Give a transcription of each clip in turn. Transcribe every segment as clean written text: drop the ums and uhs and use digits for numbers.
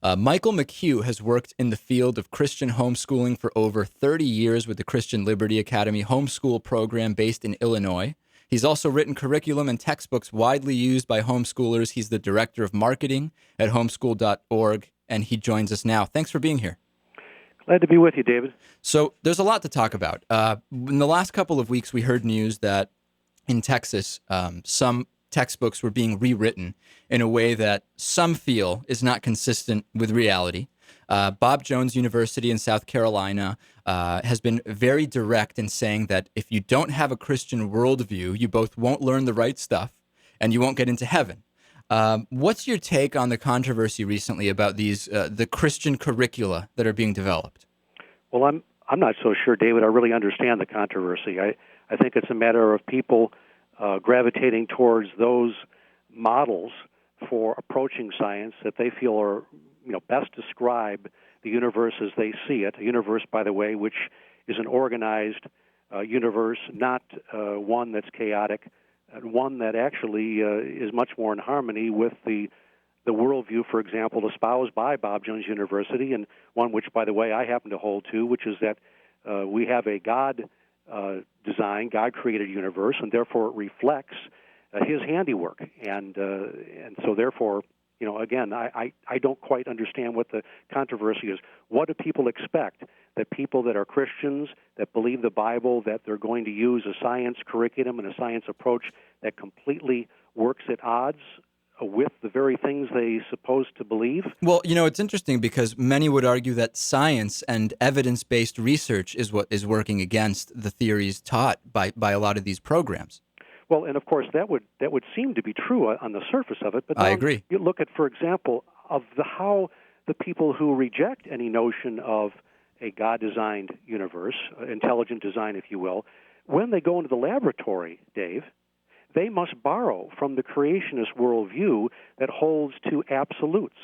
Michael McHugh has worked in the field of Christian homeschooling for over 30 years with the Christian Liberty Academy homeschool program based in Illinois. He's also written curriculum and textbooks widely used by homeschoolers. He's the director of marketing at homeschool.org, and he joins us now. Thanks for being here. Glad to be with you, David. So there's a lot to talk about. In the last couple of weeks, we heard news that in Texas, some textbooks were being rewritten in a way that some feel is not consistent with reality. Bob Jones University in South Carolina has been very direct in saying that if you don't have a Christian worldview, you both won't learn the right stuff and you won't get into heaven. What's your take on the controversy recently about these the Christian curricula that are being developed? Well, I'm not so sure, David. I really understand the controversy. I think it's a matter of people gravitating towards those models for approaching science that they feel are, best describe the universe as they see it. A universe, by the way, which is an organized universe, not one that's chaotic, one that actually is much more in harmony with the worldview, for example, espoused by Bob Jones University, and one which, by the way, I happen to hold to, which is that we have a God-designed, God-created universe, and therefore it reflects His handiwork. And so therefore, again, I don't quite understand what the controversy is. What do people expect? That people that are Christians, that believe the Bible, that they're going to use a science curriculum and a science approach that completely works at odds with the very things they supposed to believe? Well, it's interesting because many would argue that science and evidence-based research is what is working against the theories taught by a lot of these programs. Well, and of course that would seem to be true on the surface of it. But I agree. You look at, for example, of how the people who reject any notion of a God-designed universe, intelligent design, if you will, when they go into the laboratory, Dave, they must borrow from the creationist worldview that holds to absolutes.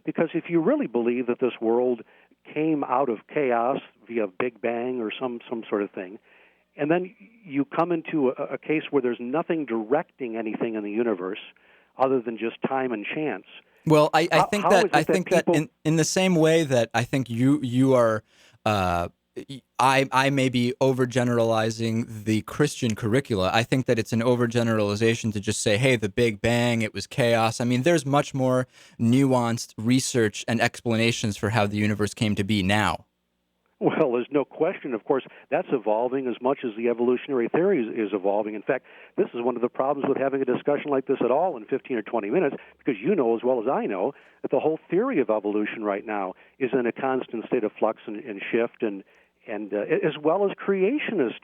Because if you really believe that this world came out of chaos via Big Bang or some sort of thing, and then you come into a case where there's nothing directing anything in the universe other than just time and chance. Well, I think that in the same way that I think you are, I may be overgeneralizing the Christian curricula. I think that it's an overgeneralization to just say, hey, the Big Bang, it was chaos. I mean, there's much more nuanced research and explanations for how the universe came to be now. Well, there's no question. Of course, that's evolving as much as the evolutionary theory is evolving. In fact, this is one of the problems with having a discussion like this at all in 15 or 20 minutes, because you know as well as I know that the whole theory of evolution right now is in a constant state of flux and shift, and as well as creationist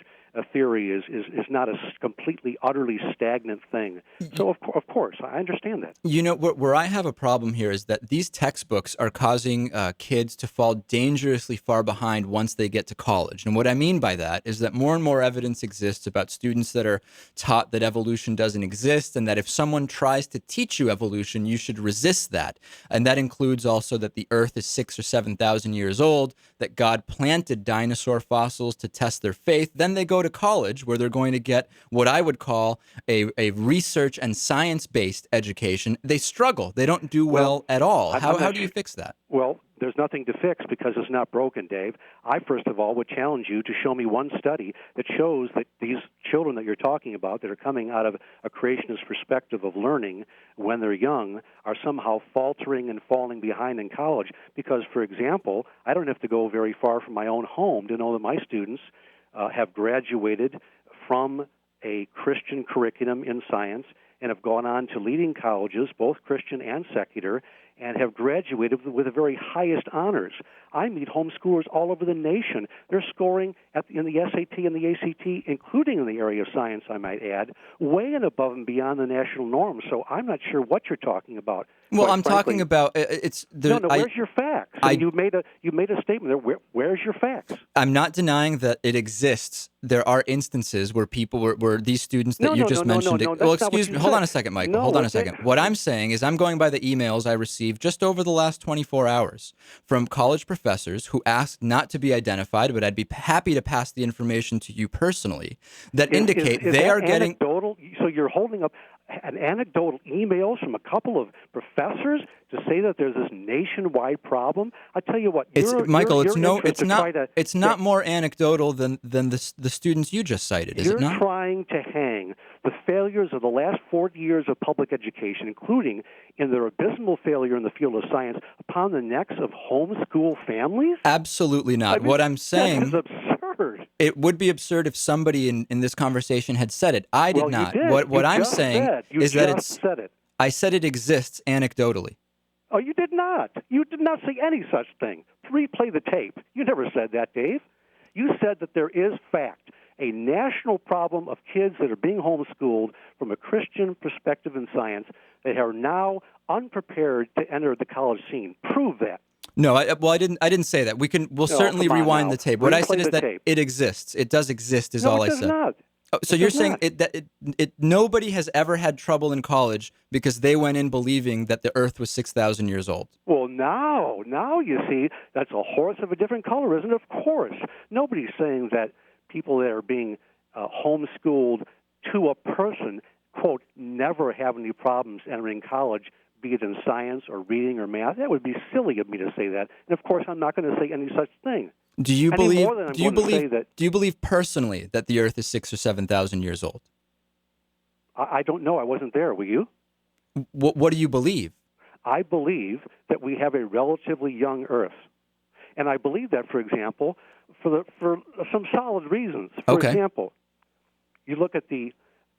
theory is not a completely, utterly stagnant thing. So, of course, I understand that. Where I have a problem here is that these textbooks are causing kids to fall dangerously far behind once they get to college. And what I mean by that is that more and more evidence exists about students that are taught that evolution doesn't exist, and that if someone tries to teach you evolution, you should resist that. And that includes also that the Earth is 6,000 or 7,000 years old, that God planted dinosaur fossils to test their faith. Then they go to college where they're going to get what I would call a research and science-based education. They struggle. They don't do well at all. How do you fix that? Well, there's nothing to fix because it's not broken, Dave. I, first of all, would challenge you to show me one study that shows that these children that you're talking about that are coming out of a creationist perspective of learning when they're young are somehow faltering and falling behind in college. Because, for example, I don't have to go very far from my own home to know that my students have graduated from a Christian curriculum in science and have gone on to leading colleges, both Christian and secular, and have graduated with the very highest honors. I meet homeschoolers all over the nation. They're scoring in the SAT and the ACT, including in the area of science, I might add, way and above and beyond the national norm. So I'm not sure what you're talking about. Well, I'm talking about it's. No. Where's your facts? You made a statement there. Where's your facts? I'm not denying that it exists. There are instances where people where these students that you just mentioned. Well, excuse me. Hold on a second, Michael. Hold on a second. What I'm saying is I'm going by the emails I received just over the last 24 hours from college professors who asked not to be identified, but I'd be happy to pass the information to you personally that indicate they are getting. Anecdotal? So you're holding up. anecdotal emails from a couple of professors to say that there's this nationwide problem. I tell you what, Michael, it's not to more anecdotal than the students you just cited, is it not? You're trying to hang the failures of the last 40 years of public education, including in their abysmal failure in the field of science, upon the necks of homeschool families? Absolutely not. What I'm saying... That is absurd. It would be absurd if somebody in this conversation had said it. I did not. You did. What I'm saying is that said it. I said it exists anecdotally. Oh, you did not. You did not say any such thing. Replay the tape. You never said that, Dave. You said that there is, fact, a national problem of kids that are being homeschooled from a Christian perspective in science that are now unprepared to enter the college scene. Prove that. No, I didn't say that. We'll certainly rewind the tape. What I said is that it exists. It does exist is all I said. No, it does not. Oh, so you're saying that nobody has ever had trouble in college because they went in believing that the Earth was 6,000 years old? Well, now you see, that's a horse of a different color, isn't it? Of course. Nobody's saying that people that are being homeschooled to a person, quote, never have any problems entering college, be it in science or reading or math. That would be silly of me to say that. And, of course, I'm not going to say any such thing. Do you believe personally that the Earth is 6,000 or 7,000 years old? I don't know. I wasn't there. Were you? What do you believe? I believe that we have a relatively young Earth, and I believe that, for example, for some solid reasons. For example, you look at the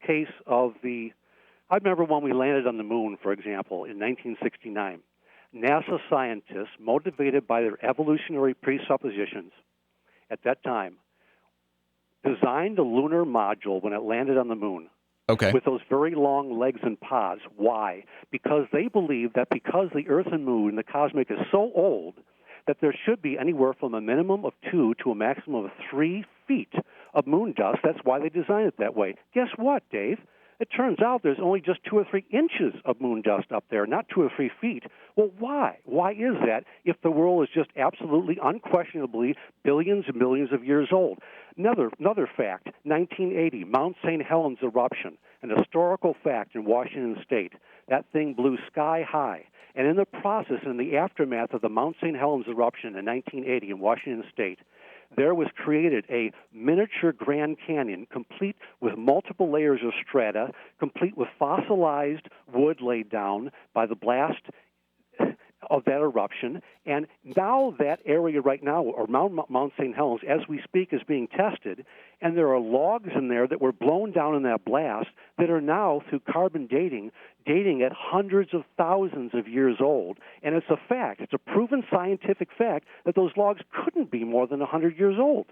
case of I remember when we landed on the moon, for example, in 1969. NASA scientists, motivated by their evolutionary presuppositions at that time, designed a lunar module when it landed on the moon with those very long legs and pods. Why? Because they believed that because the Earth and Moon, the cosmic, is so old that there should be anywhere from a minimum of 2 to a maximum of 3 feet of moon dust. That's why they designed it that way. Guess what, Dave? It turns out there's only just 2 or 3 inches of moon dust up there, not 2 or 3 feet. Well, why? Why is that if the world is just absolutely, unquestionably billions and millions of years old? Another fact, 1980, Mount St. Helens eruption, an historical fact in Washington State. That thing blew sky high. And in the process, in the aftermath of the Mount St. Helens eruption in 1980 in Washington State, there was created a miniature Grand Canyon complete with multiple layers of strata, complete with fossilized wood laid down by the blast of that eruption. And now that area right now, or Mount St. Helens, as we speak, is being tested, and there are logs in there that were blown down in that blast that are now, through carbon dating at hundreds of thousands of years old. And it's a fact, it's a proven scientific fact that those logs couldn't be more than 100 years old.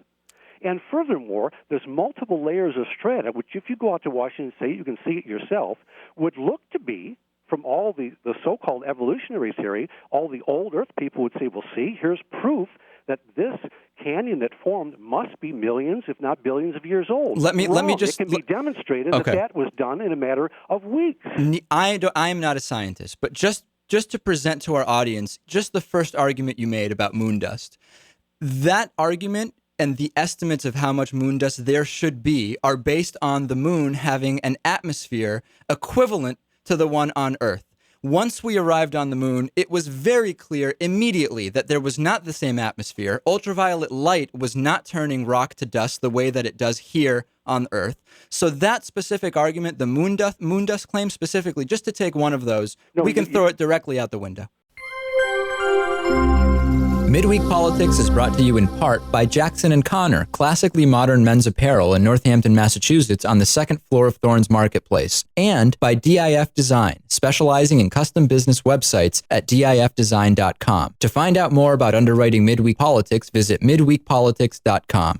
And furthermore, there's multiple layers of strata, which if you go out to Washington State, you can see it yourself, would look to be, from all the so-called evolutionary theory, all the old Earth people would say, well, see, here's proof that this canyon that formed must be millions, if not billions of years old. Let me just... It can be demonstrated that was done in a matter of weeks. I am not a scientist, but just to present to our audience, just the first argument you made about moon dust, that argument and the estimates of how much moon dust there should be are based on the moon having an atmosphere equivalent to the one on Earth. Once we arrived on the moon, it was very clear immediately that there was not the same atmosphere. Ultraviolet light was not turning rock to dust the way that it does here on Earth. So that specific argument, the moon dust claim specifically, just to take one of those, we can throw it directly out the window. Midweek Politics is brought to you in part by Jackson & Connor, classically modern men's apparel in Northampton, Massachusetts on the second floor of Thorne's Marketplace, and by DIF Design, specializing in custom business websites at difdesign.com. To find out more about underwriting Midweek Politics, visit midweekpolitics.com.